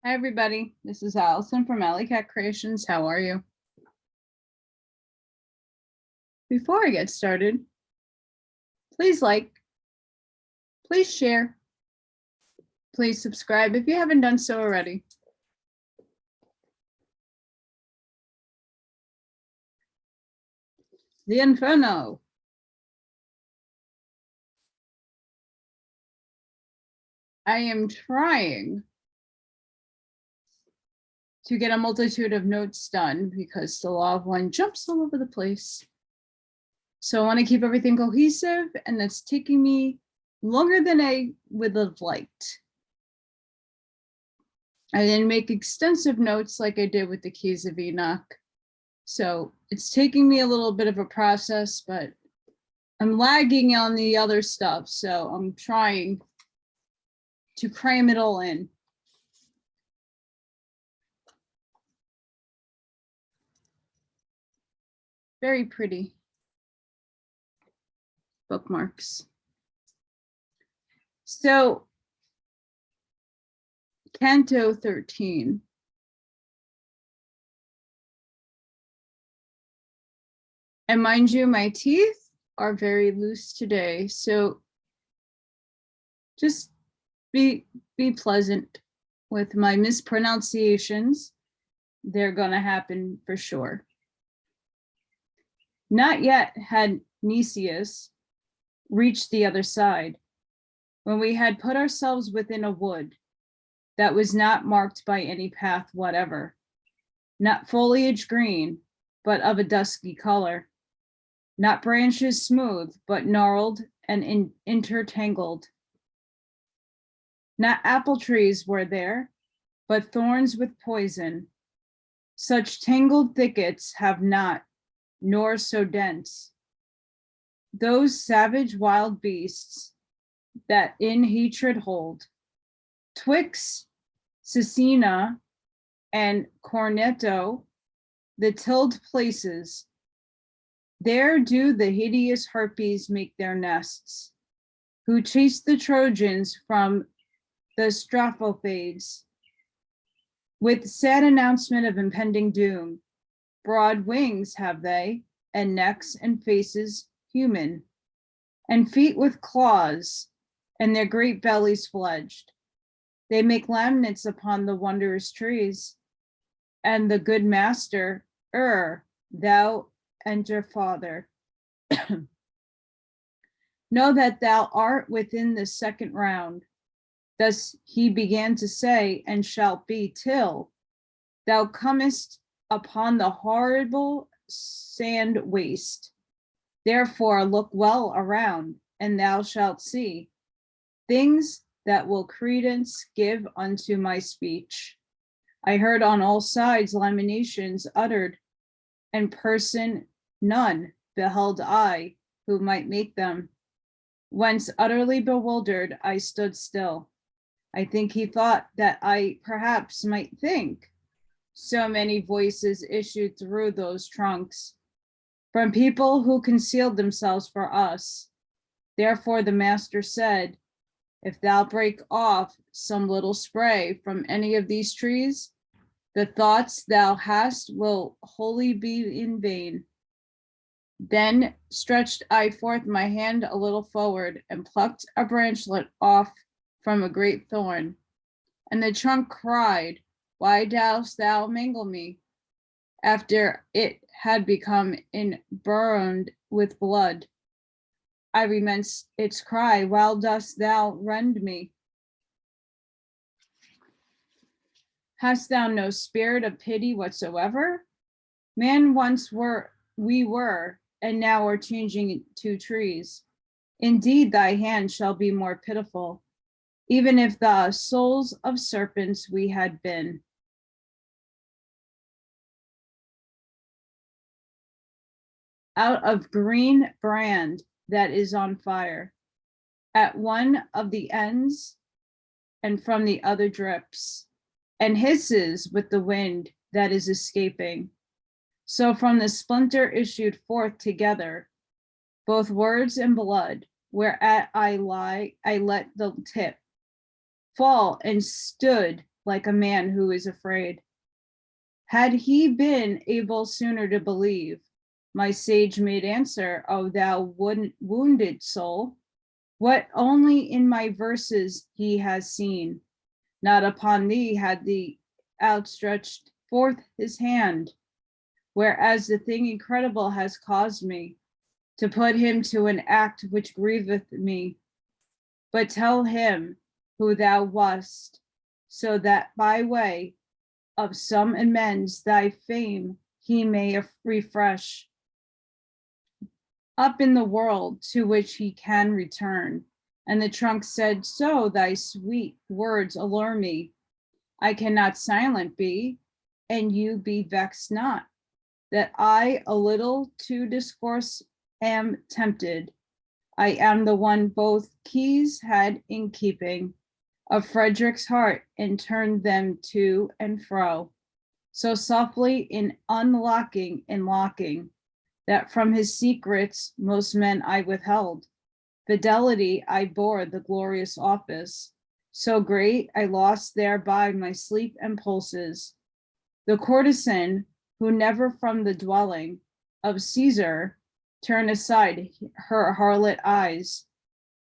Hi, everybody. This is Allison from Allykatkreations. How are you? Before I get started, please like, please share, please subscribe if you haven't done so already. The Inferno. I am trying to get a multitude of notes done because the law of one jumps all over the place. So I want to keep everything cohesive, and that's taking me longer than I would have liked. I didn't make extensive notes like I did with the Keys of Enoch. So it's taking me a little bit of a process, but I'm lagging on the other stuff. So I'm trying to cram it all in. Very pretty bookmarks. So Canto 13. And mind you, my teeth are very loose today. So just be pleasant with my mispronunciations. They're gonna happen for sure. Not yet had Nicias reached the other side, when we had put ourselves within a wood that was not marked by any path whatever, not foliage green, but of a dusky color, not branches smooth, but gnarled and intertangled. Not apple trees were there, but thorns with poison. Such tangled thickets have not, nor so dense. Those savage wild beasts that in hatred hold, twixt Cecina and Cornetto, the tilled places, there do the hideous harpies make their nests, who chase the Trojans from the Strophophades, with sad announcement of impending doom. Broad wings have they, and necks and faces human, and feet with claws, and their great bellies fledged. They make laminates upon the wondrous trees, and the good master, thou enter, Father. Know that thou art within the second round. Thus he began to say, and shalt be, till thou comest upon the horrible sand waste. Therefore look well around, and thou shalt see things that will credence give unto my speech. I heard on all sides lamentations uttered, and person none beheld I who might make them. Whence utterly bewildered I stood still. I think he thought that I perhaps might think. So many voices issued through those trunks, from people who concealed themselves for us. Therefore the master said, if thou break off some little spray from any of these trees, the thoughts thou hast will wholly be in vain. Then stretched I forth my hand a little forward and plucked a branchlet off from a great thorn. And the trunk cried, why dost thou mangle me? After it had become emburned with blood. I remembered its cry, why dost thou rend me? Hast thou no spirit of pity whatsoever? Man once we were, and now are changing to trees. Indeed, thy hand shall be more pitiful, even if the souls of serpents we had been. Out of green brand that is on fire, at one of the ends, and from the other drips, and hisses with the wind that is escaping. So from the splinter issued forth together, both words and blood, whereat I lie, I let the tip fall and stood like a man who is afraid. Had he been able sooner to believe, my sage made answer, O thou wounded soul, what only in my verses he has seen. Not upon thee had the outstretched forth his hand, whereas the thing incredible has caused me to put him to an act which grieveth me. But tell him who thou wast, so that by way of some amends thy fame he may refresh up in the world to which he can return. And the trunk said, so thy sweet words allure me. I cannot silent be, and you be vexed not, that I a little to discourse am tempted. I am the one both keys had in keeping of Frederick's heart, and turned them to and fro, so softly in unlocking and locking, that from his secrets most men I withheld. Fidelity I bore the glorious office, so great I lost thereby my sleep and pulses. The courtesan who never from the dwelling of Caesar turned aside her harlot eyes,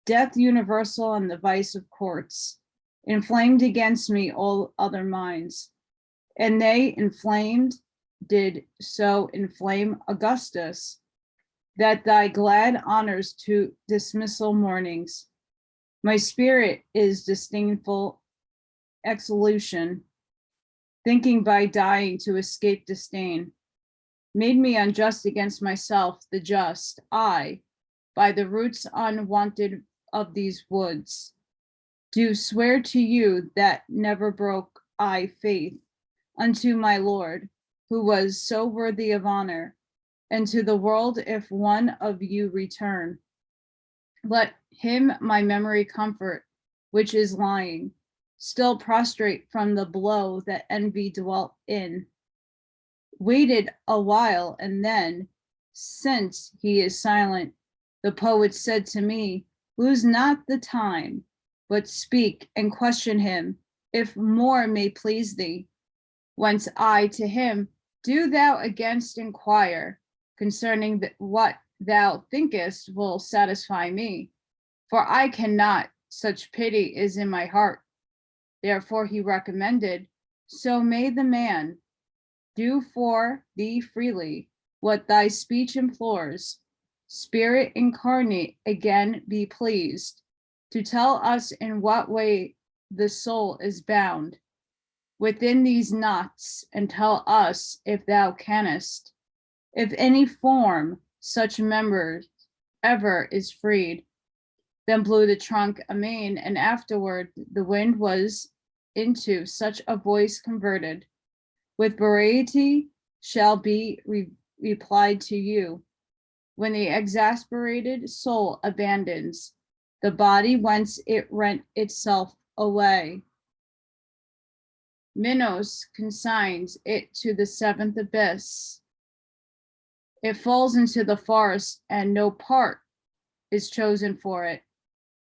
death universal and the vice of courts, inflamed against me all other minds, and they inflamed did so inflame Augustus, that thy glad honors to dismissal mornings. My spirit is disdainful exolution, thinking by dying to escape disdain, made me unjust against myself, the just, I, by the roots unwanted of these woods, do swear to you that never broke I faith unto my Lord, who was so worthy of honor, and to the world if one of you return. Let him my memory comfort, which is lying, still prostrate from the blow that envy dwelt in. Waited a while, and then, since he is silent, the poet said to me, lose not the time, but speak and question him, if more may please thee. Whence I to him, do thou against inquire concerning what thou thinkest will satisfy me, for I cannot, such pity is in my heart. Therefore he recommended, so may the man do for thee freely what thy speech implores. Spirit incarnate again be pleased to tell us in what way the soul is bound within these knots, and tell us, if thou canst, if any form such members ever is freed. Then blew the trunk amain, and afterward the wind was into such a voice converted. With variety shall be replied to you, when the exasperated soul abandons the body whence it rent itself away. Minos consigns it to the seventh abyss. It falls into the forest, and no part is chosen for it,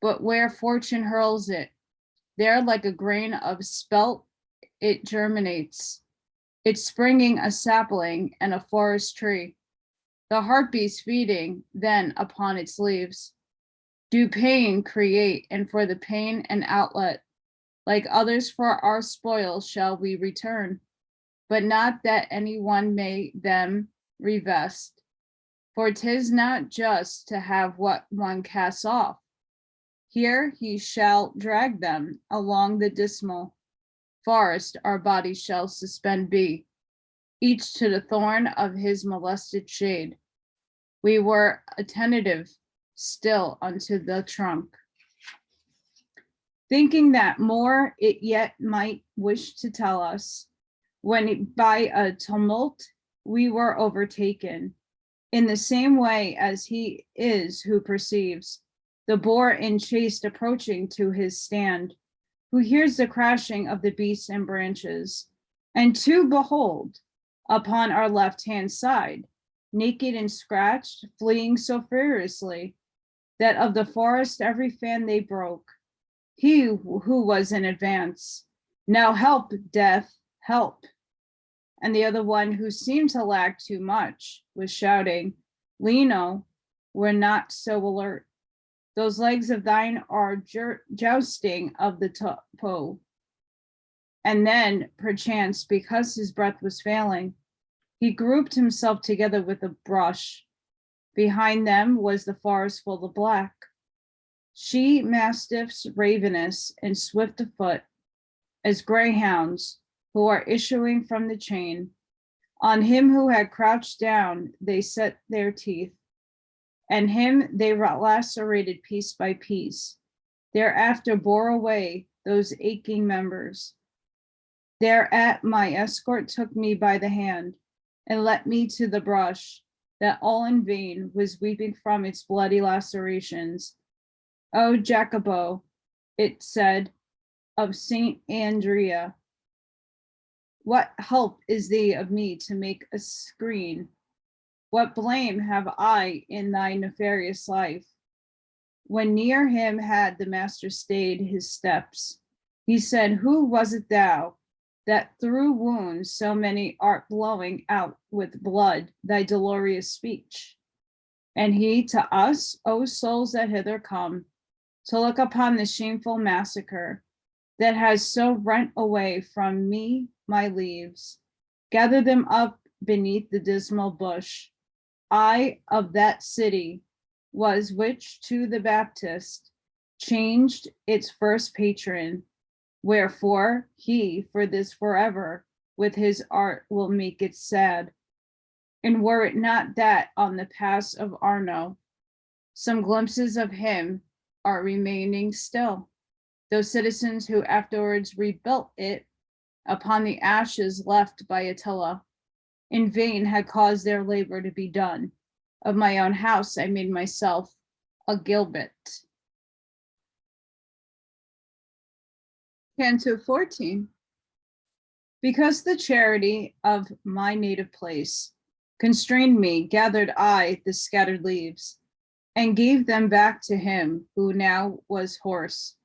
but where fortune hurls it, there like a grain of spelt it germinates, it springing a sapling and a forest tree. The harpies feeding then upon its leaves do pain create, and for the pain an outlet. Like others for our spoil shall we return, but not that any one may them revest. For 'tis not just to have what one casts off. Here he shall drag them along the dismal forest, our bodies shall suspend be, each to the thorn of his molested shade. We were attentive still unto the trunk, thinking that more it yet might wish to tell us, when by a tumult we were overtaken, in the same way as he is who perceives the boar in chase approaching to his stand, who hears the crashing of the beasts and branches, and to behold, upon our left-hand side, naked and scratched, fleeing so furiously, that of the forest every fan they broke. He who was in advance Now help, death, help. And the other one, who seemed to lack too much, was shouting, Lino, we're not so alert. Those legs of thine are jousting of the toe. And then, perchance, because his breath was failing, he grouped himself together with a brush. Behind them was the forest full of black. She mastiffs ravenous and swift of foot as greyhounds who are issuing from the chain. On him who had crouched down, they set their teeth, and him they lacerated piece by piece. Thereafter bore away those aching members. Thereat my escort took me by the hand and led me to the brush that all in vain was weeping from its bloody lacerations. O Jacobo, it said, of Saint Andrea, what help is thee of me to make a screen? What blame have I in thy nefarious life? When near him had the master stayed his steps, he said, who was it thou, that through wounds so many art blowing out with blood thy dolorous speech? And he to us, O souls that hither come, to look upon the shameful massacre that has so rent away from me my leaves, gather them up beneath the dismal bush. I of that city was which to the Baptist changed its first patron, wherefore he for this forever with his art will make it sad. And were it not that on the pass of Arno, some glimpses of him are remaining still, those citizens who afterwards rebuilt it upon the ashes left by Attila, in vain had caused their labor to be done. Of my own house I made myself a gilbert. Canto 14. Because the charity of my native place constrained me, gathered I the scattered leaves, and gave them back to him who now was hoarse.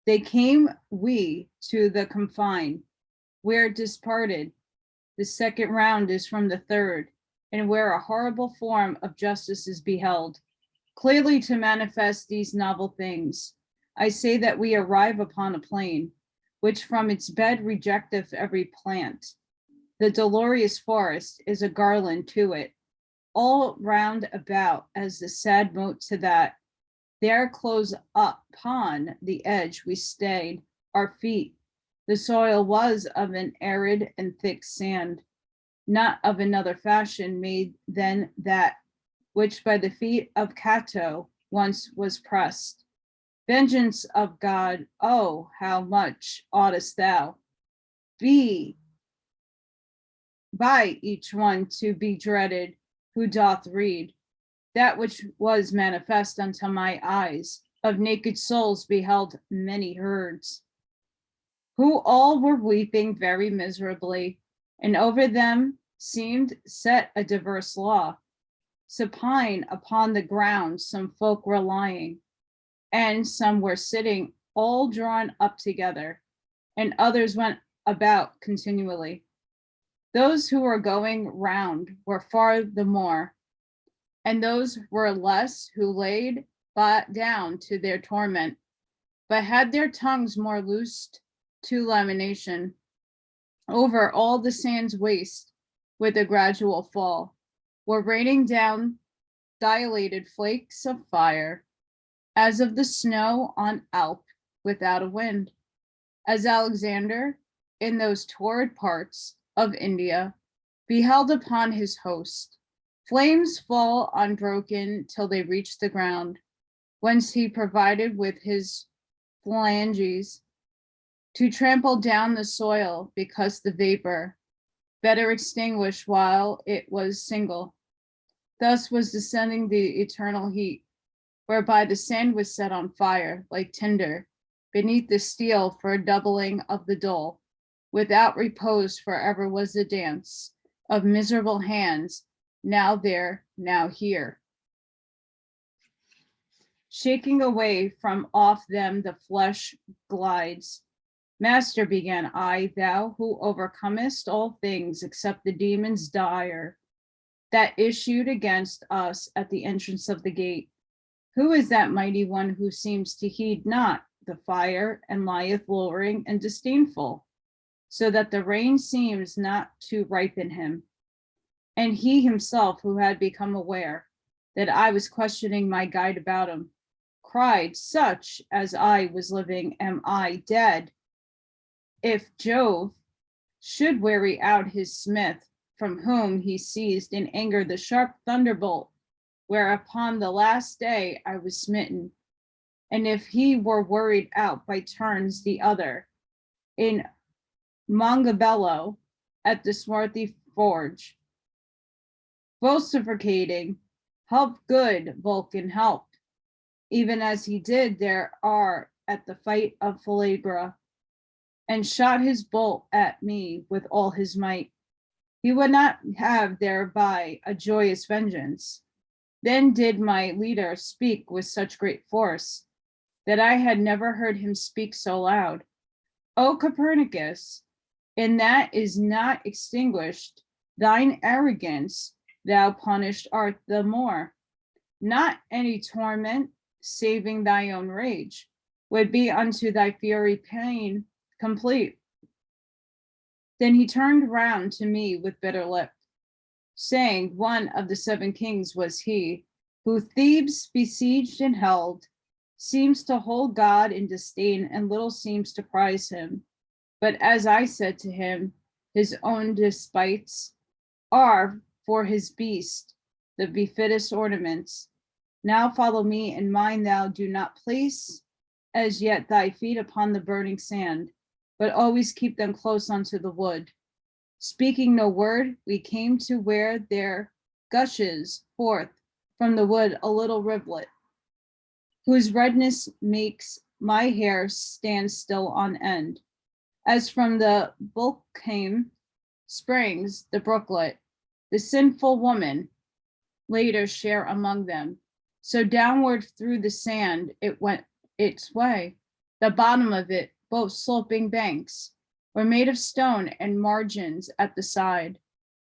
They came we to the confine, where disparted, the second round is from the third, and where a horrible form of justice is beheld. Clearly to manifest these novel things, I say that we arrive upon a plain, which from its bed rejecteth every plant. The dolorous forest is a garland to it, all round about as the sad moat to that. There close upon the edge we stayed our feet. The soil was of an arid and thick sand, not of another fashion made than that which by the feet of Cato once was pressed. Vengeance of God, oh, how much oughtest thou be by each one to be dreaded who doth read that which was manifest unto my eyes, of naked souls beheld many herds, who all were weeping very miserably, and over them seemed set a diverse law. Supine upon the ground some folk were lying, and some were sitting all drawn up together, and others went about continually. Those who were going round were far the more, and those were less who laid down to their torment, but had their tongues more loosed to lamentation. Over all the sands waste with a gradual fall, were raining down dilated flakes of fire, as of the snow on Alp without a wind. As Alexander, in those torrid parts of India, beheld upon his host, flames fall unbroken till they reach the ground, whence he provided with his phalanges to trample down the soil, because the vapor better extinguished while it was single. Thus was descending the eternal heat, whereby the sand was set on fire like tinder beneath the steel for a doubling of the dole. Without repose forever was the dance of miserable hands, now there, now here, shaking away from off them the flesh glides, Master, began I, thou who overcomest all things except the demons dire that issued against us at the entrance of the gate. Who is that mighty one who seems to heed not the fire and lieth lowering and disdainful, so that the rain seems not to ripen him? And he himself, who had become aware that I was questioning my guide about him, cried, such as I was living am I dead. If Jove should weary out his smith, from whom he seized in anger the sharp thunderbolt, whereupon the last day I was smitten, and if he were worried out by turns the other, in Mongabello at the swarthy forge, vociferating, help good Vulcan, help, even as he did there are at the fight of Philebra, and shot his bolt at me with all his might. He would not have thereby a joyous vengeance. Then did my leader speak with such great force that I had never heard him speak so loud. O Copernicus, in that is not extinguished thine arrogance, thou punished art the more. Not any torment, saving thy own rage, would be unto thy fury pain complete. Then he turned round to me with bitter lip, saying, one of the 7 kings was he, who Thebes besieged and held, seems to hold God in disdain and little seems to prize him. But as I said to him, his own despites are for his beast the befittest ornaments. Now follow me, and mind thou do not place as yet thy feet upon the burning sand, but always keep them close unto the wood. Speaking no word, we came to where there gushes forth from the wood a little rivulet, whose redness makes my hair stand still on end. As from the Vulcan springs the brooklet, the sinful woman later share among them. So downward through the sand it went its way. The bottom of it, both sloping banks, were made of stone and margins at the side,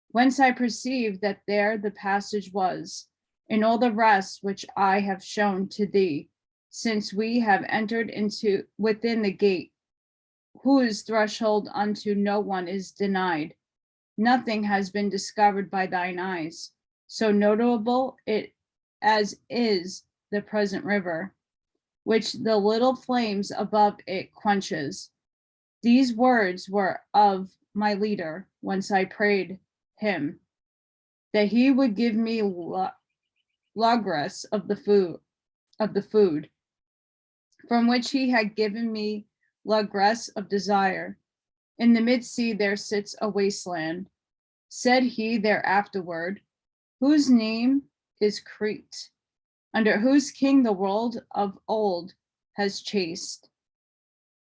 whence I perceived that there the passage was, in all the rest which I have shown to thee, since we have entered into within the gate, whose threshold unto no one is denied. Nothing has been discovered by thine eyes, so notable it as is the present river, which the little flames above it quenches. These words were of my leader, whence I prayed him that he would give me logress of the food, from which he had given me logress of desire. In the mid-sea there sits a wasteland, said he there afterward, whose name is Crete, under whose king the world of old has chased.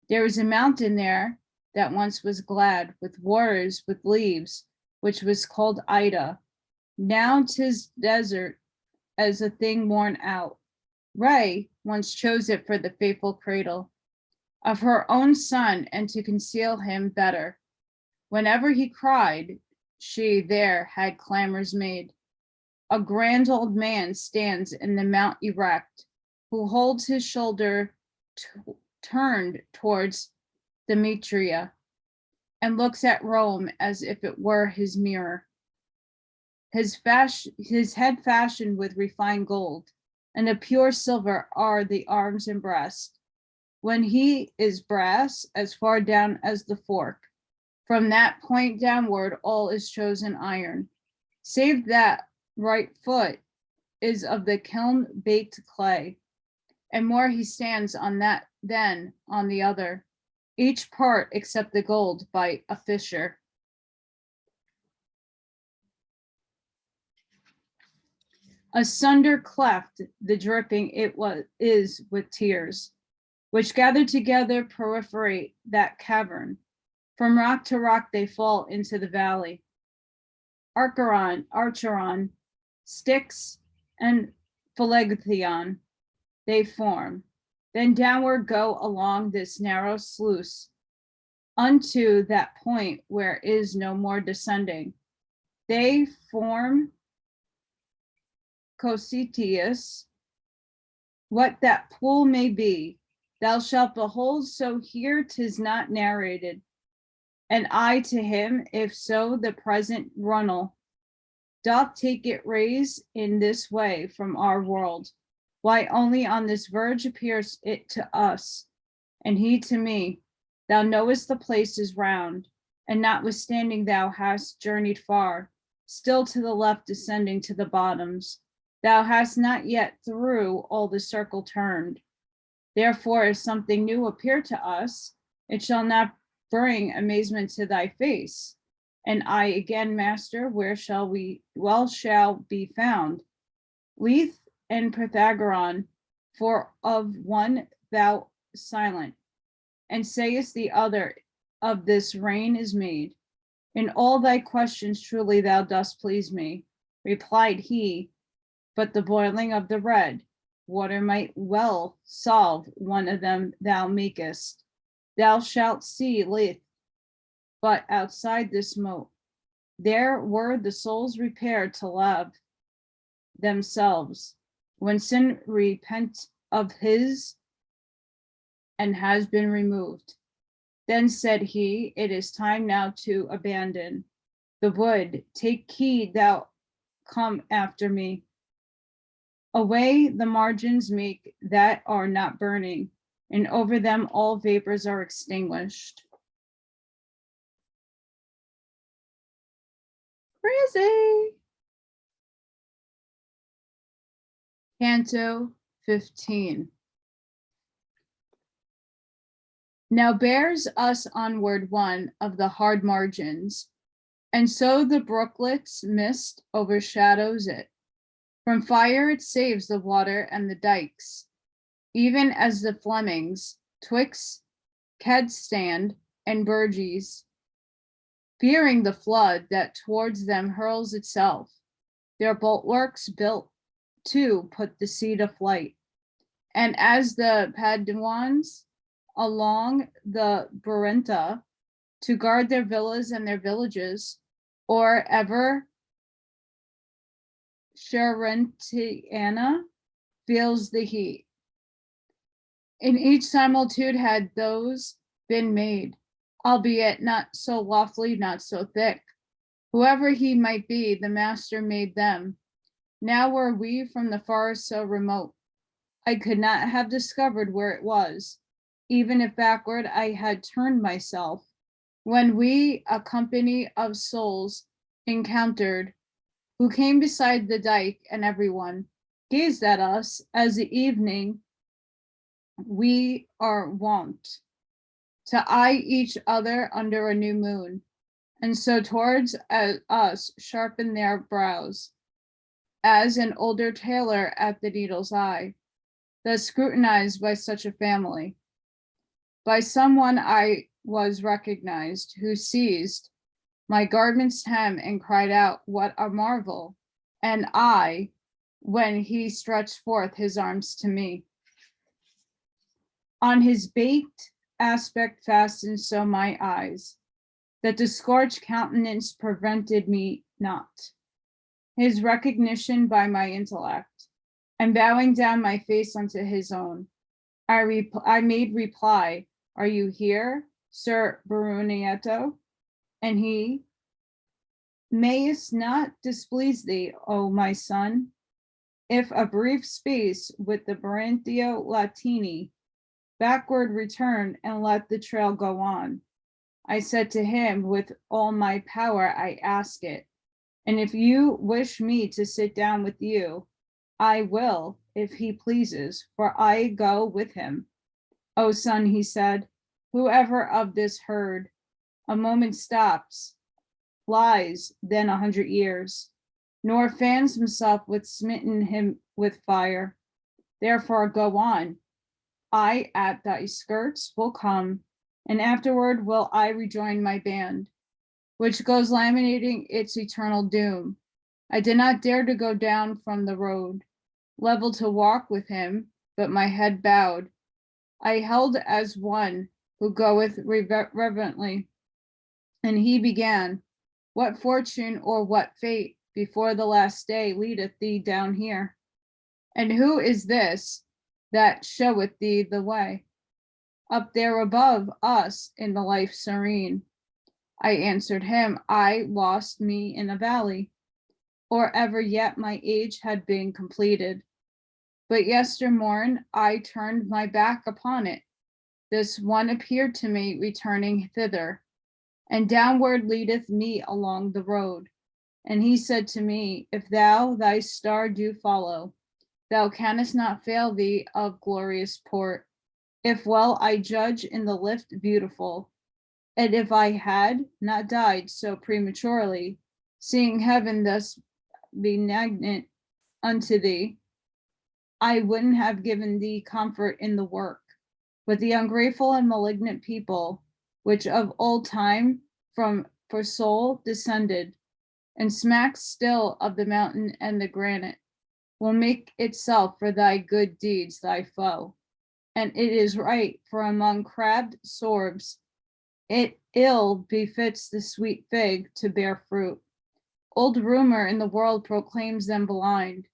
There is a mountain there that once was glad with waters with leaves, which was called Ida. Now 'tis desert as a thing worn out. Ray once chose it for the faithful cradle of her own son, and to conceal him better. Whenever he cried, she there had clamors made. A grand old man stands in the mount erect, who holds his shoulder turned towards Demetria, and looks at Rome as if it were his mirror. His head fashioned with refined gold, and of pure silver are the arms and breast. When he is brass as far down as the fork, from that point downward all is chosen iron, save that right foot is of the kiln-baked clay, and more he stands on that than on the other, each part except the gold by a fissure. Asunder cleft the dripping is with tears, which gathered together perforate that cavern. From rock to rock they fall into the valley. Archeron, Styx, and Phlegethon they form. Then downward go along this narrow sluice, unto that point where is no more descending. They form Cositius, what that pool may be, thou shalt behold, so here 'tis not narrated. And I to him, if so the present runnel, doth take it raise in this way from our world. Why only on this verge appears it to us, and he to me, thou knowest the place is round, and notwithstanding thou hast journeyed far, still to the left descending to the bottoms, thou hast not yet through all the circle turned. Therefore, if something new appear to us, it shall not bring amazement to thy face. And I again, Master, where shall be found? Lethe and Pythagoron, for of one thou silent, and sayest the other, of this rain is made. In all thy questions truly thou dost please me, replied he, but the boiling of the red water might well solve one of them thou makest. Thou shalt see Lethe, but outside this moat, there were the souls repaired to love themselves, when sin repent of his and has been removed. Then said he, it is time now to abandon the wood. Take heed thou come after me. Away the margins make that are not burning, and over them all vapors are extinguished. Crazy. Canto 15. Now bears us onward one of the hard margins, and so the brooklet's mist overshadows it. From fire it saves the water and the dikes, even as the Flemings, twixt Kedstand and Burgess, fearing the flood that towards them hurls itself, their bulwarks built to put the sea to flight. And as the Paduans along the Brenta to guard their villas and their villages, or ever Charentiana feels the heat. In each similitude had those been made, albeit not so lawfully, not so thick. Whoever he might be, the master made them. Now were we from the forest so remote, I could not have discovered where it was, even if backward I had turned myself. When we, a company of souls, encountered, who came beside the dike, and everyone gazed at us as the evening we are wont to eye each other under a new moon, and so towards us sharpen their brows, as an older tailor at the needle's eye, thus scrutinized by such a family. By someone I was recognized, who seized my garment's hem and cried out, what a marvel! And I, when he stretched forth his arms to me, on his baked aspect fastened so my eyes, that the scorched countenance prevented me not. His recognition by my intellect, and bowing down my face unto his own, I made reply, are you here, Sir Baronietto? And he, mayest not displease thee, O my son, if a brief space with the Barentio Latini backward return and let the trail go on. I said to him, with all my power I ask it, and if you wish me to sit down with you, I will, if he pleases, for I go with him. O son, he said, whoever of this heard, a moment stops, flies then 100 years, nor fans himself with smitten him with fire. Therefore go on. I at thy skirts will come, and afterward will I rejoin my band, which goes laminating its eternal doom. I did not dare to go down from the road, level to walk with him, but my head bowed. I held as one who goeth reverently. And he began, what fortune or what fate before the last day leadeth thee down here? And who is this that showeth thee the way? Up there above us in the life serene. I answered him, I lost me in a valley, or ever yet my age had been completed. But yestermorn I turned my back upon it. This one appeared to me returning thither, and downward leadeth me along the road. And he said to me, if thou thy star do follow, thou canst not fail thee of glorious port. If well I judge in the lift beautiful, and if I had not died so prematurely, seeing heaven thus benignant unto thee, I wouldn't have given thee comfort in the work. But the ungrateful and malignant people, which of old time for soul descended, and smacks still of the mountain and the granite, will make itself for thy good deeds thy foe. And it is right, for among crabbed sorbs, it ill befits the sweet fig to bear fruit. Old rumor in the world proclaims them blind,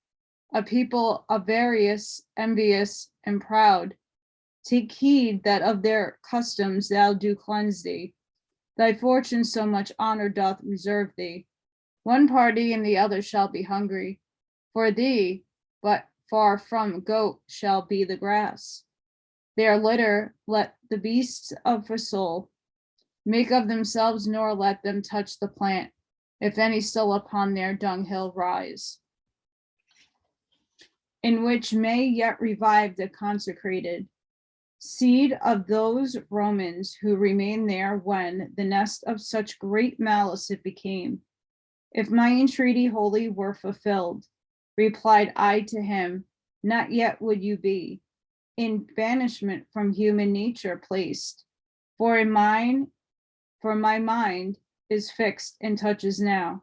a people avarious, envious, and proud. Take heed that of their customs thou do cleanse thee. Thy fortune so much honor doth reserve thee. One party and the other shall be hungry for thee, but far from goat shall be the grass. Their litter let the beasts of for soul make of themselves, nor let them touch the plant, if any still upon their dunghill rise, in which may yet revive the consecrated seed of those Romans who remained there when the nest of such great malice it became. If my entreaty wholly were fulfilled, replied I to him, not yet would you be in banishment from human nature placed, for my mind is fixed and touches now.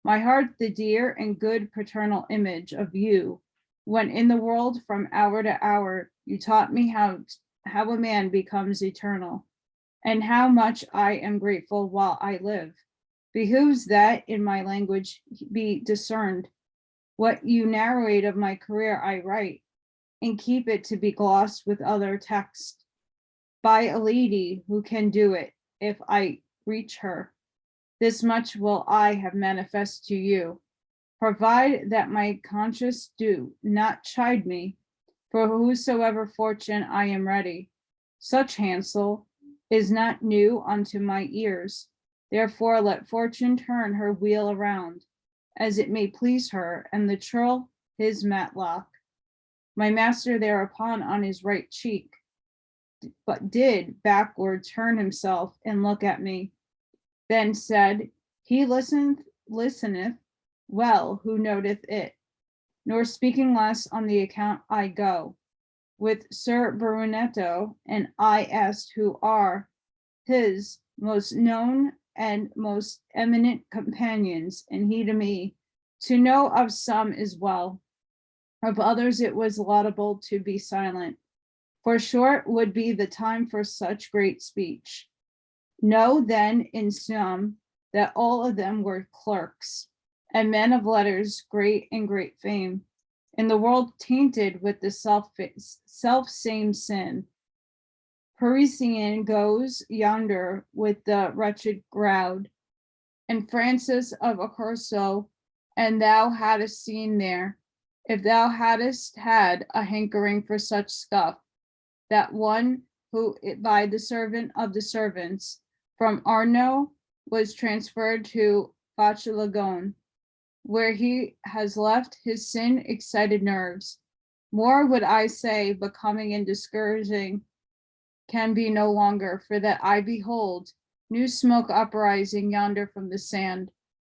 My heart the dear and good paternal image of you, when in the world from hour to hour you taught me how a man becomes eternal, and how much I am grateful while I live. Behooves that in my language be discerned. What you narrate of my career I write, and keep it to be glossed with other text by a lady who can do it, if I reach her. This much will I have manifest to you, provide that my conscience do not chide me, for whosoever fortune I am ready. Such hansel is not new unto my ears. Therefore let fortune turn her wheel around, as it may please her, and the churl his matlock. My master thereupon on his right cheek, but did backward turn himself and look at me. Then said, he listeneth well who noteth it, nor speaking less on the account I go with Sir Brunetto, and I asked who are his most known and most eminent companions, and he to me, to know of some is well, of others it was laudable to be silent, for short would be the time for such great speech. Know then in sum that all of them were clerks and men of letters, great and great fame, in the world tainted with the self same sin. Parisian goes yonder with the wretched crowd, and Francis of Accorso, and thou hadst seen there, if thou hadst had a hankering for such scuff, that one who by the servant of the servants from Arno was transferred to Bachelagon, where he has left his sin-excited nerves. More would I say, but coming and discouraging can be no longer, for that I behold new smoke uprising yonder from the sand.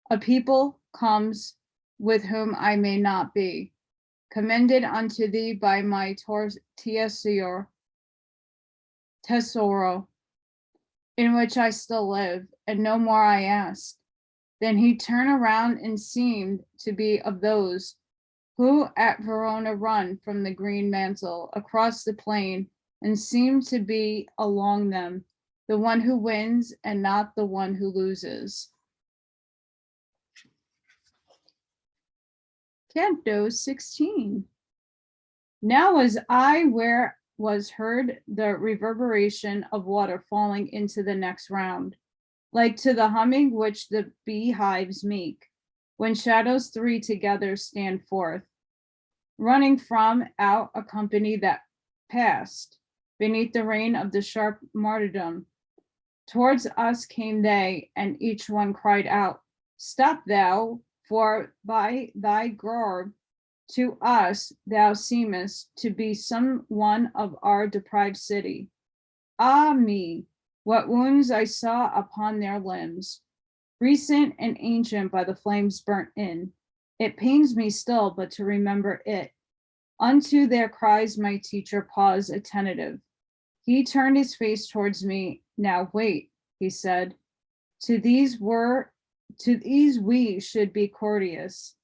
A people comes with whom I may not be, commended unto thee by my tesoro, in which I still live, and no more I ask. Then he turned around and seemed to be of those who at Verona run from the green mantle across the plain and seem to be along them, the one who wins and not the one who loses. Canto 16. Now as I where was heard the reverberation of water falling into the next round, like to the humming which the beehives make, when shadows three together stand forth, running from out a company that passed, beneath the reign of the sharp martyrdom. Towards us came they, and each one cried out, Stop thou, for by thy garb to us thou seemest to be some one of our deprived city. Ah me, what wounds I saw upon their limbs, recent and ancient by the flames burnt in. It pains me still but to remember it. Unto their cries my teacher paused attentive. He turned his face towards me. Now wait, he said. To these we should be courteous.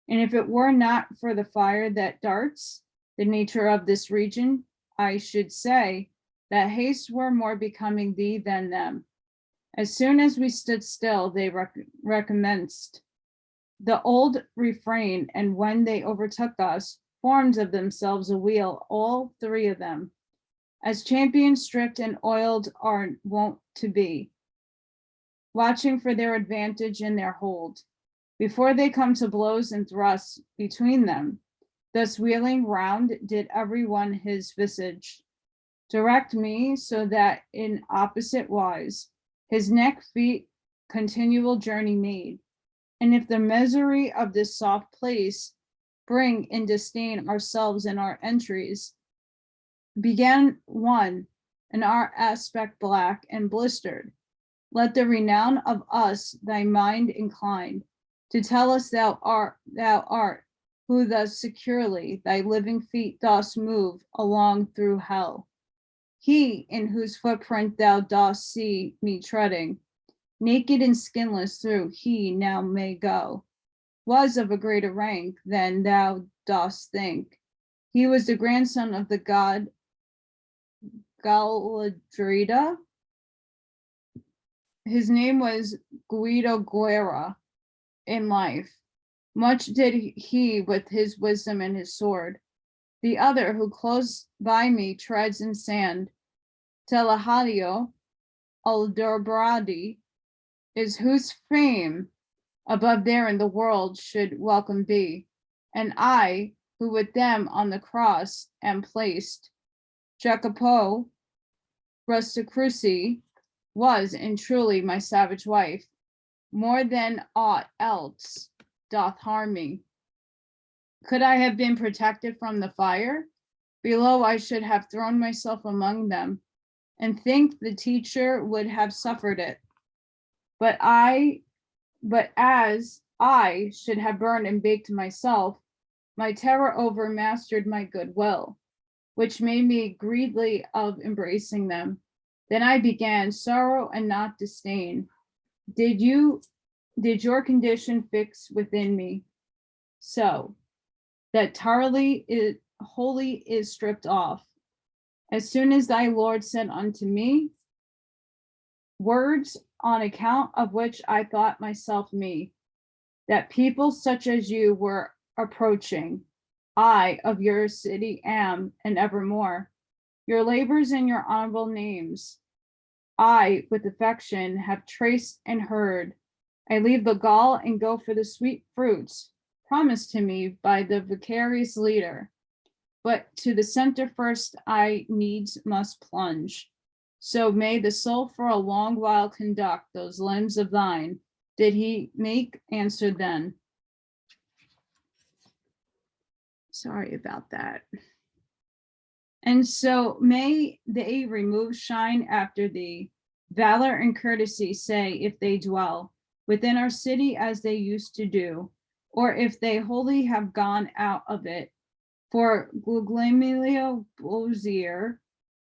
And if it were not for the fire that darts, the nature of this region, I should say that haste were more becoming thee than them. As soon as we stood still, they recommenced the old refrain, and when they overtook us, formed of themselves a wheel, all three of them, as champions stripped and oiled are wont to be, watching for their advantage in their hold, before they come to blows and thrusts between them. Thus wheeling round did every one his visage direct me, so that in opposite wise his neck feet continual journey made. And if the misery of this soft place bring in disdain ourselves and our entries, began one, and our aspect black and blistered, let the renown of us thy mind incline, to tell us thou art, who thus securely thy living feet dost move along through hell. He in whose footprint thou dost see me treading, naked and skinless through he now may go, was of a greater rank than thou dost think. He was the grandson of the god Galadrida. His name was Guido Guerra in life. Much did he with his wisdom and his sword. The other, who close by me treads in sand, Telehadio Aldobradi, is whose fame above there in the world should welcome be. And I, who with them on the cross am placed, Jacopo Rustacruci, was and truly my savage wife, more than aught else doth harm me. Could I have been protected from the fire? Below I should have thrown myself among them, and think the teacher would have suffered it. But as I should have burned and baked myself, my terror overmastered my goodwill, which made me greedily of embracing them. Then I began sorrow and not disdain. Did your condition fix within me, so that wholly is stripped off? As soon as thy Lord said unto me, words on account of which I thought myself me, that people such as you were approaching, I of your city am, and evermore. Your labors and your honorable names, I with affection have traced and heard. I leave the gall and go for the sweet fruits promised to me by the vicarious leader. But to the center first I needs must plunge. So may the soul for a long while conduct those limbs of thine. Did he make answer then? Sorry about that. And so may they remove shine after thee, valor and courtesy say if they dwell within our city as they used to do, or if they wholly have gone out of it. For Guglielmo Bozier,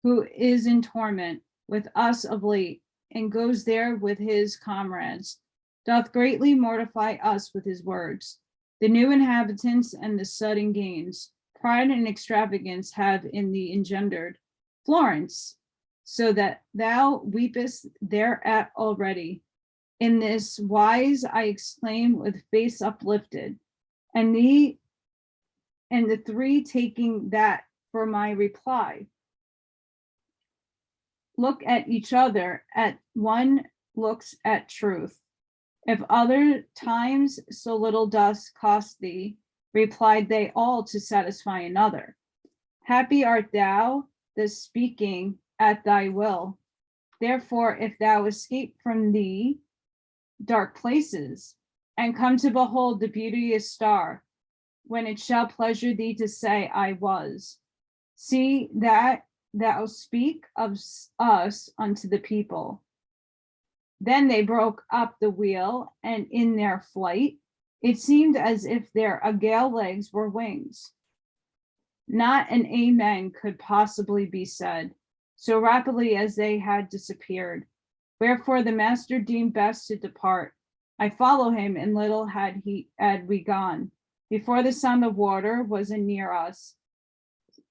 who is in torment with us of late, and goes there with his comrades, doth greatly mortify us with his words. The new inhabitants and the sudden gains, pride and extravagance have in thee engendered. Florence, so that thou weepest thereat already. In this wise I exclaim with face uplifted, and the three taking that for my reply, look at each other, at one looks at truth. If other times so little does cost thee, replied they all to satisfy another. Happy art thou, the speaking at thy will. Therefore, if thou escape from thee dark places, and come to behold the beauteous star, when it shall pleasure thee to say, I was. See that thou speak of us unto the people. Then they broke up the wheel, and in their flight, it seemed as if their agale legs were wings. Not an amen could possibly be said, so rapidly as they had disappeared. Wherefore the master deemed best to depart. I follow him, and little had we gone, before the sound of water was near us,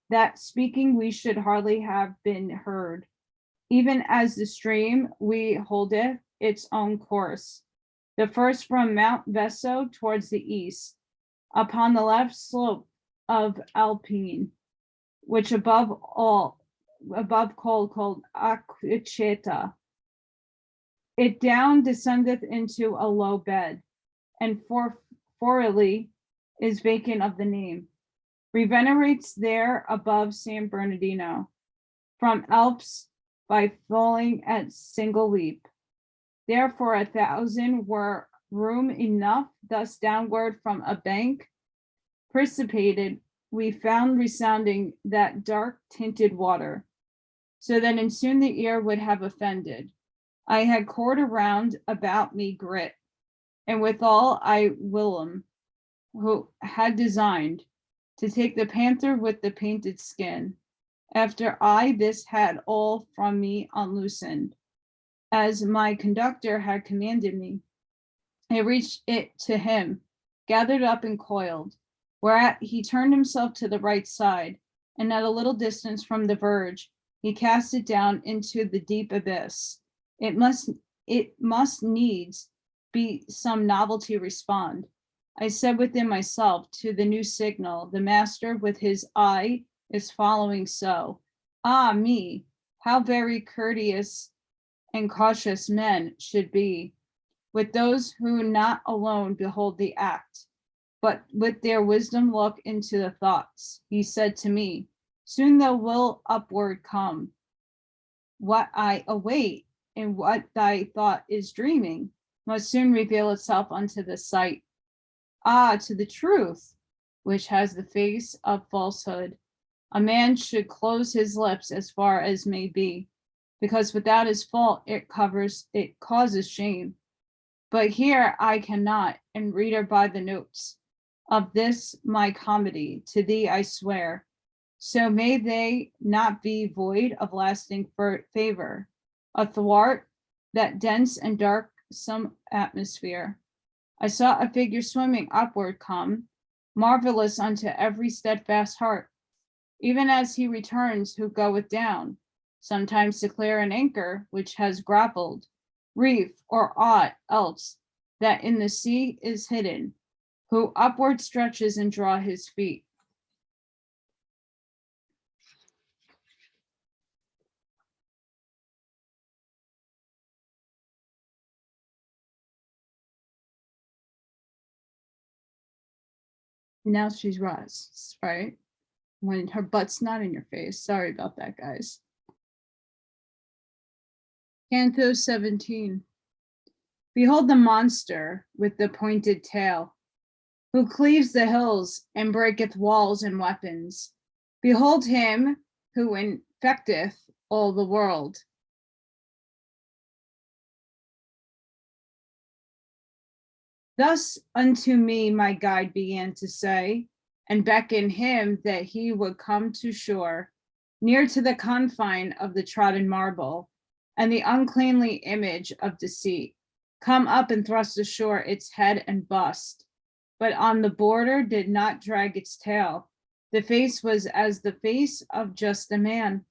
that speaking we should hardly have been heard, even as the stream we holdeth its own course. The first from Mount Veso towards the east, upon the left slope of Alpine, which above called Aquiceta. It down descendeth into a low bed, and formerly is vacant of the name. Revenerates there above San Bernardino, from Alps by falling at single leap. Therefore 1,000 were room enough, thus downward from a bank precipitated, we found resounding that dark tinted water, so that in soon the ear would have offended. I had cord around about me grit, and withal I Willem, who had designed to take the panther with the painted skin. After I this had all from me unloosened, as my conductor had commanded me, I reached it to him, gathered up and coiled, whereat he turned himself to the right side, and at a little distance from the verge, he cast it down into the deep abyss. It must needs be some novelty respond. I said within myself, to the new signal, the master with his eye is following so. Ah me, how very courteous and cautious men should be with those who not alone behold the act, but with their wisdom look into the thoughts. He said to me, soon thou wilt upward come. What I await, and what thy thought is dreaming, must soon reveal itself unto the sight. Ah, to the truth, which has the face of falsehood, a man should close his lips as far as may be, because without his fault it causes shame. But here I cannot, and reader by the notes of this my comedy, to thee I swear, so may they not be void of lasting favor, athwart that dense and darksome atmosphere. I saw a figure swimming upward come, marvelous unto every steadfast heart, even as he returns who goeth down, sometimes to clear an anchor which has grappled, reef, or aught else that in the sea is hidden, who upward stretches and draw his feet. Now she's Roz, right? When her butt's not in your face. Sorry about that, guys. Canto 17. Behold the monster with the pointed tail, who cleaves the hills and breaketh walls and weapons. Behold him who infecteth all the world. Thus unto me my guide began to say, and beckon him that he would come to shore, near to the confine of the trodden marble, and the uncleanly image of deceit. Come up and thrust ashore its head and bust, but on the border did not drag its tail. The face was as the face of just a man,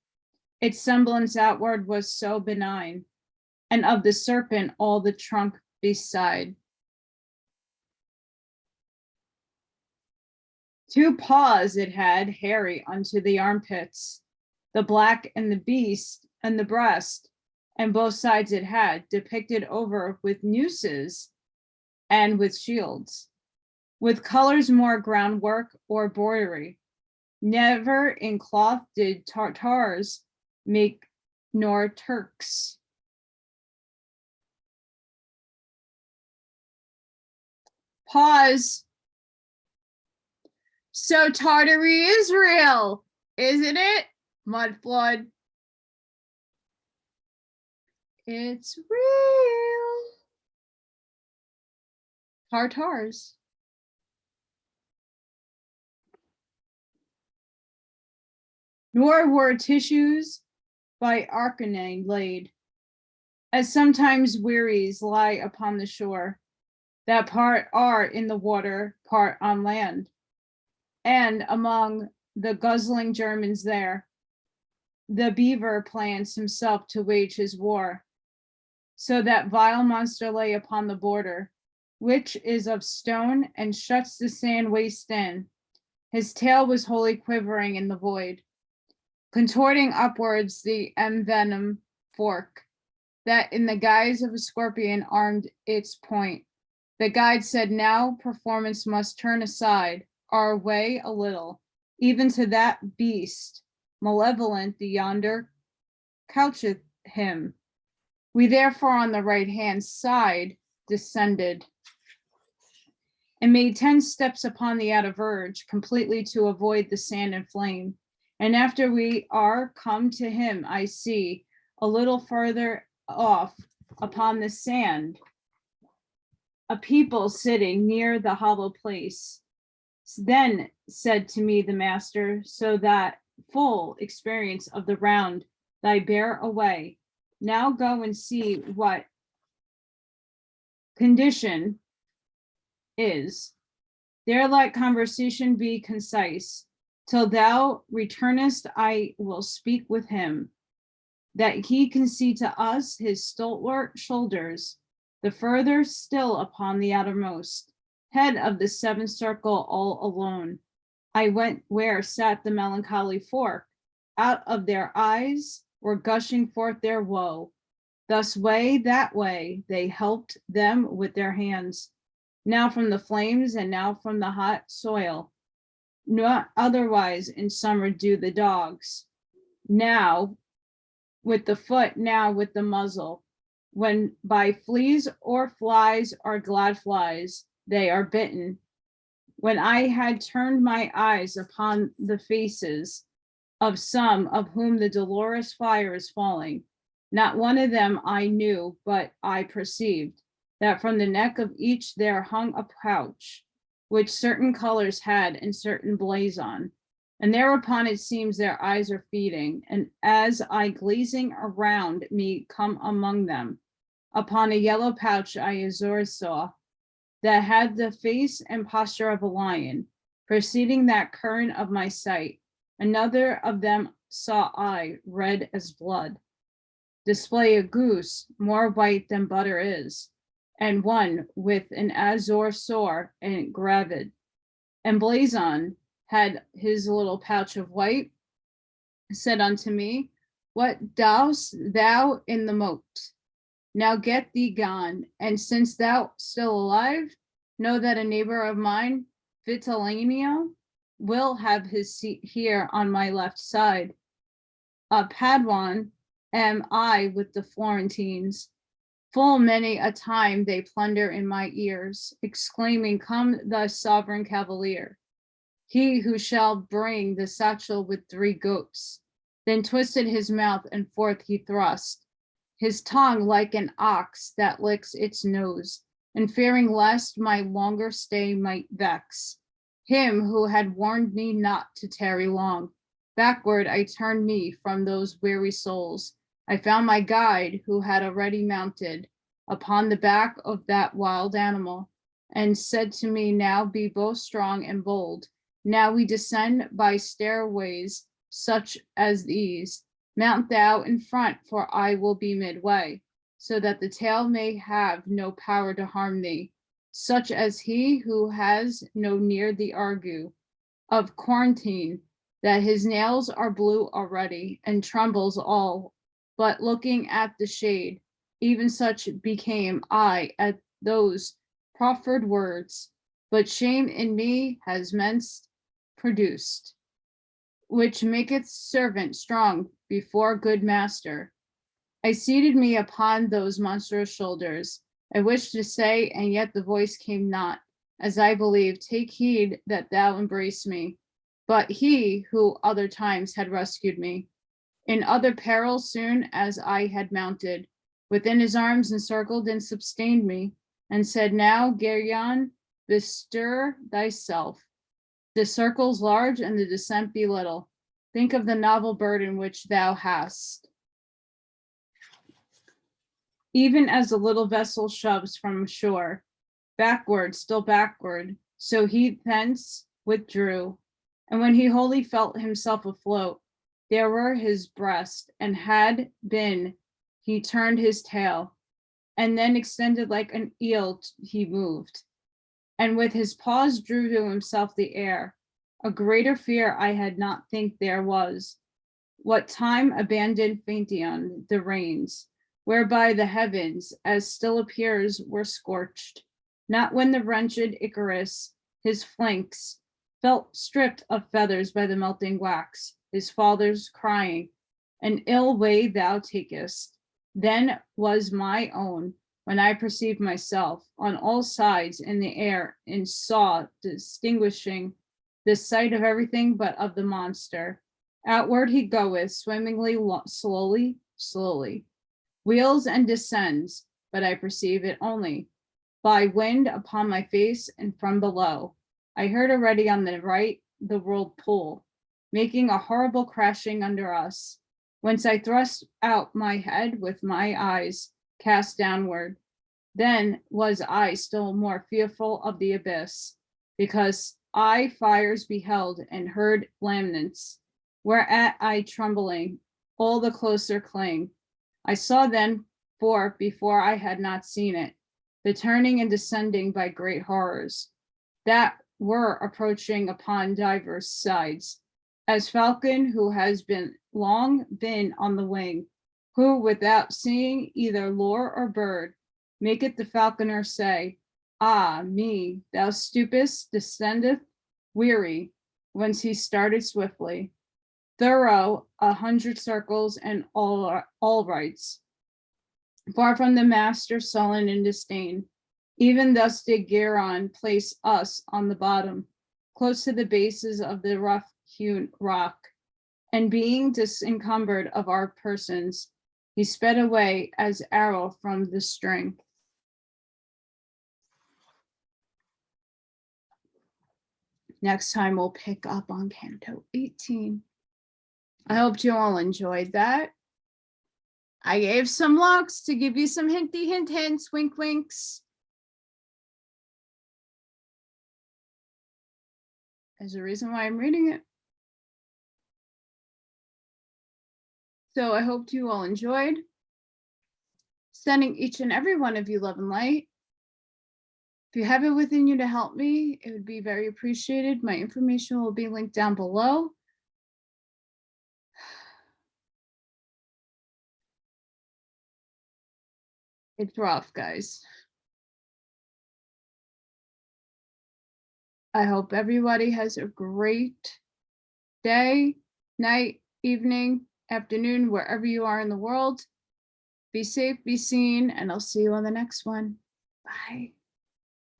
Its semblance outward was so benign, and of the serpent all the trunk beside. 2 paws it had, hairy unto the armpits, the black and the beast and the breast, and both sides it had, depicted over with nooses and with shields, with colors more groundwork or bordery. Never in cloth did Tartars make, nor Turks. Pause. So Tartary is real, isn't it? Mudflood. It's real. Tartars. Nor were tissues by Arcanine laid, as sometimes wearies lie upon the shore, that part are in the water, part on land. And among the guzzling Germans there, the beaver plans himself to wage his war. So that vile monster lay upon the border, which is of stone and shuts the sand waste in. His tail was wholly quivering in the void, contorting upwards the envenom fork, that in the guise of a scorpion armed its point. The guide said, now performance must turn aside our way a little, even to that beast, malevolent the yonder coucheth him. We therefore on the right hand side descended, and made 10 steps upon the outer verge, completely to avoid the sand and flame. And after we are come to him, I see a little further off upon the sand, a people sitting near the hollow place. Then said to me the master, so that full experience of the round thy bear away. Now go and see what condition is. There let conversation be concise. Till thou returnest, I will speak with him, that he can see to us his stalwart shoulders, the further still upon the outermost head of the 7th circle all alone. I went where sat the melancholy fork. Out of their eyes were gushing forth their woe. Thus way, that way, they helped them with their hands, now from the flames and now from the hot soil. Not otherwise in summer do the dogs, now with the foot, now with the muzzle. When by fleas or flies or glad flies, they are bitten. When I had turned my eyes upon the faces of some of whom the dolorous fire is falling, not one of them I knew, but I perceived that from the neck of each there hung a pouch, which certain colors had and certain blaze on. And thereupon it seems their eyes are feeding. And as I glazing around me come among them, upon a yellow pouch I azure saw, that had the face and posture of a lion, preceding that current of my sight. Another of them saw I, red as blood, display a goose, more white than butter is, and one with an azure sore and gravid. And blazon had his little pouch of white, said unto me, what dost thou in the moat? Now get thee gone, and since thou still alive, know that a neighbor of mine, Vitellanio, will have his seat here on my left side. A Paduan am I with the Florentines. Full many a time they plunder in my ears, exclaiming, come the sovereign cavalier, he who shall bring the satchel with 3 goats. Then twisted his mouth and forth he thrust, his tongue like an ox that licks its nose, and fearing lest my longer stay might vex him who had warned me not to tarry long. Backward I turned me from those weary souls. I found my guide, who had already mounted upon the back of that wild animal, and said to me, now be both strong and bold. Now we descend by stairways such as these. Mount thou in front, for I will be midway, so that the tail may have no power to harm thee, such as he who has no near the argue of quarantine, that his nails are blue already, and trembles all, but looking at the shade, even such became I at those proffered words, but shame in me has mence produced, which maketh servant strong before good master. I seated me upon those monstrous shoulders. I wished to say, and yet the voice came not, as I believe, take heed that thou embrace me. But he who other times had rescued me, in other peril soon as I had mounted, within his arms encircled and sustained me, and said, now, Geryon, bestir thyself. The circle's large and the descent be little. Think of the novel burden which thou hast. Even as the little vessel shoves from shore, backward, still backward, so he thence withdrew. And when he wholly felt himself afloat, there were his breast, and had been, he turned his tail, and then extended like an eel he moved, and with his paws drew to himself the air. A greater fear I had not think there was. What time abandoned Phaeton the reins, whereby the heavens, as still appears, were scorched, not when the wretched Icarus, his flanks, felt stripped of feathers by the melting wax, his fathers crying, an ill way thou takest. Then was my own, when I perceived myself on all sides in the air, and saw, distinguishing the sight of everything but of the monster. Outward he goeth, swimmingly, slowly, wheels and descends, but I perceive it only by wind upon my face and from below. I heard already on the right the whirlpool, making a horrible crashing under us, whence I thrust out my head with my eyes cast downward. Then was I still more fearful of the abyss, because I fires beheld and heard laments, whereat I trembling all the closer cling. I saw then, for before I had not seen it, the turning and descending by great horrors, that were approaching upon divers sides, as falcon who has been long been on the wing, who without seeing either lure or bird, maketh the falconer say, ah me, thou stoopest, descendeth, weary, whence he started swiftly, thorough 100 circles and all rights, far from the master, sullen in disdain. Even thus did Geron place us on the bottom, close to the bases of the rough-hewn rock, and being disencumbered of our persons, he sped away as arrow from the string. Next time we'll pick up on Canto 18. I hope you all enjoyed that. I gave some looks to give you some hints, wink winks. There's a reason why I'm reading it. So I hope you all enjoyed. Sending each and every one of you love and light. If you have it within you to help me, it would be very appreciated. My information will be linked down below. It's rough, guys. I hope everybody has a great day, night, evening, afternoon, wherever you are in the world. Be safe, be seen, and I'll see you on the next one. Bye.